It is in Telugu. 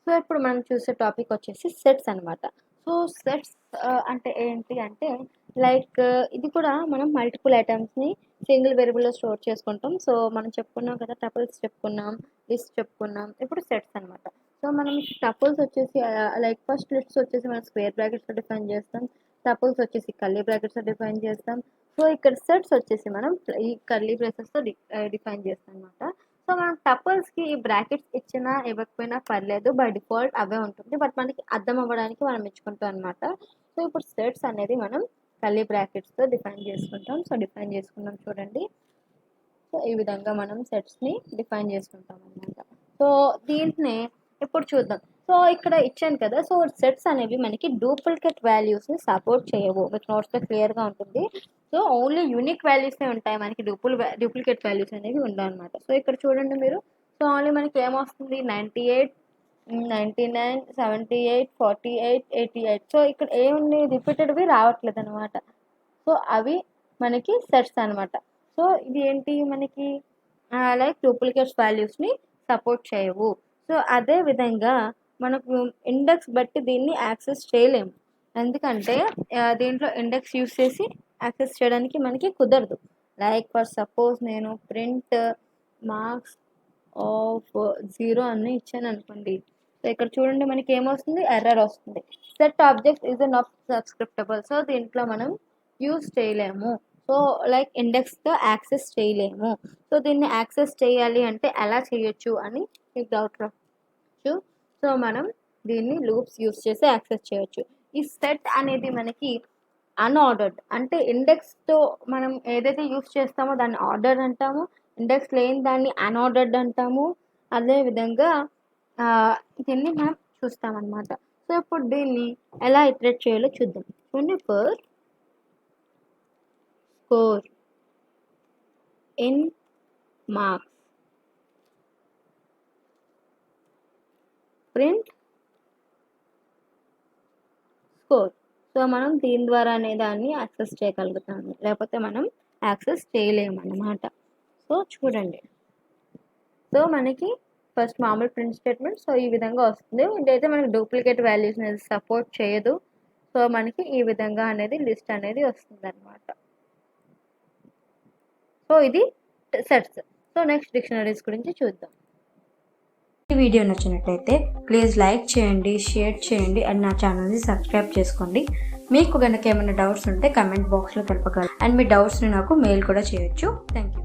సో ఇప్పుడు మనం చూసే టాపిక్ వచ్చేసి సెట్స్ అనమాట. సో సెట్స్ అంటే ఏంటి అంటే లైక్ ఇది కూడా మనం మల్టిపుల్ ఐటమ్స్ని సింగిల్ వేరియబుల్లో స్టోర్ చేసుకుంటాం. సో మనం చెప్పుకున్నాం కదా, టపుల్స్ చెప్పుకున్నాం, లిస్ట్ చెప్పుకున్నాం, ఇప్పుడు సెట్స్ అనమాట. సో మనం టపుల్స్ వచ్చేసి లైక్ ఫస్ట్ లిస్ట్స్ వచ్చేసి మనం స్క్వేర్ బ్రాకెట్స్తో డిఫైన్ చేస్తాం, టపుల్స్ వచ్చేసి కర్లీ బ్రాకెట్స్తో డిఫైన్ చేస్తాం. సో ఇక్కడ సెట్స్ వచ్చేసి మనం ఈ కర్లీ బ్రేసెస్తో డిఫైన్ చేస్తాం అనమాట. సో మనం టపుల్స్కి ఈ బ్రాకెట్స్ ఇచ్చినా ఇవ్వకపోయినా పర్లేదు, బై డిఫాల్ట్ అవే ఉంటుంది, బట్ మనకి అర్థం అవ్వడానికి మనం ఇచ్చుకుంటాం అనమాట. సో ఇప్పుడు సెట్స్ అనేది మనం కర్లీ బ్రాకెట్స్తో డిఫైన్ చేసుకుంటాం. సో డిఫైన్ చేసుకున్నాం చూడండి. సో ఈ విధంగా మనం సెట్స్ని డిఫైన్ చేసుకుంటాం అనమాట. సో దీంట్ని ఇప్పుడు చూద్దాం. సో ఇక్కడ ఇచ్చాను కదా, సో సెట్స్ అనేవి మనకి డూప్లికేట్ వాల్యూస్ని సపోర్ట్ చేయవు. మీకు నోట్స్లో క్లియర్గా ఉంటుంది. సో ఓన్లీ యూనిక్ వాల్యూసే ఉంటాయి, మనకి డూప్లికేట్ వాల్యూస్ అనేవి ఉండవు అనమాట. సో ఇక్కడ చూడండి మీరు. సో ఓన్లీ మనకి ఏమొస్తుంది 98, 99, 78, 48, 88. సో ఇక్కడ ఏముంది రిపీటెడ్వి రావట్లేదు అనమాట. సో అవి మనకి సెట్స్ అనమాట. సో ఇది ఏంటి మనకి లైక్ డూప్లికేట్స్ వాల్యూస్ని సపోర్ట్ చేయవు. సో అదే విధంగా మనకు ఇండెక్స్ బట్టి దీన్ని యాక్సెస్ చేయలేము, ఎందుకంటే దీంట్లో ఇండెక్స్ యూస్ చేసి యాక్సెస్ చేయడానికి మనకి కుదరదు. లైక్ ఫర్ సపోజ్ నేను ప్రింట్ మార్క్స్ ఆఫ్ 0 అని ఇచ్చాను అనుకోండి. సో ఇక్కడ చూడండి మనకి ఏమొస్తుంది, ఎర్రర్ వస్తుంది. Set object is not subscriptable. So దీంట్లో మనం యూస్ చేయలేము. సో లైక్ ఇండెక్స్తో యాక్సెస్ చేయలేము. సో దీన్ని యాక్సెస్ చేయాలి అంటే ఎలా చేయొచ్చు అని మీకు డౌట్ రావచ్చు. సో మనం దీన్ని లూప్స్ యూస్ చేసి యాక్సెస్ చేయొచ్చు. ఈ సెట్ అనేది మనకి అన్ఆర్డర్డ్, అంటే ఇండెక్స్తో మనం ఏదైతే యూస్ చేస్తామో దాన్ని ఆర్డర్ అంటాము, ఇండెక్స్ లేని దాన్ని అన్ఆర్డర్డ్ అంటాము. అదేవిధంగా దీన్ని మనం చూస్తామన్నమాట. సో ఇప్పుడు దీన్ని ఎలా ఇటరేట్ చేయాలో చూద్దాం. చూడండి, for score in marks print score. So మనం దీని ద్వారానే దాన్ని యాక్సెస్ చేయగలుగుతాము, లేకపోతే మనం యాక్సెస్ చేయలేము అన్నమాట. సో చూడండి, సో మనకి ఫస్ట్ మామూలు ప్రింట్ స్టేట్మెంట్ సో ఈ విధంగా వస్తుంది. ఇదైతే మనకి డూప్లికేట్ వాల్యూస్ అనేది సపోర్ట్ చేయదు. సో మనకి ఈ విధంగా అనేది లిస్ట్ అనేది వస్తుంది అనమాట. సో ఇది సెట్స్. సో నెక్స్ట్ డిక్షనరీస్ గురించి చూద్దాం. ఈ వీడియో నచ్చినట్లయితే ప్లీజ్ లైక్ చేయండి, షేర్ చేయండి అండ్ నా ఛానల్ని సబ్స్క్రైబ్ చేసుకోండి. మీకు కనుక ఏమైనా డౌట్స్ ఉంటే కమెంట్ బాక్స్లో తెలపగలరు అండ్ మీ డౌట్స్ని నాకు మెయిల్ కూడా చేయొచ్చు. Thank you.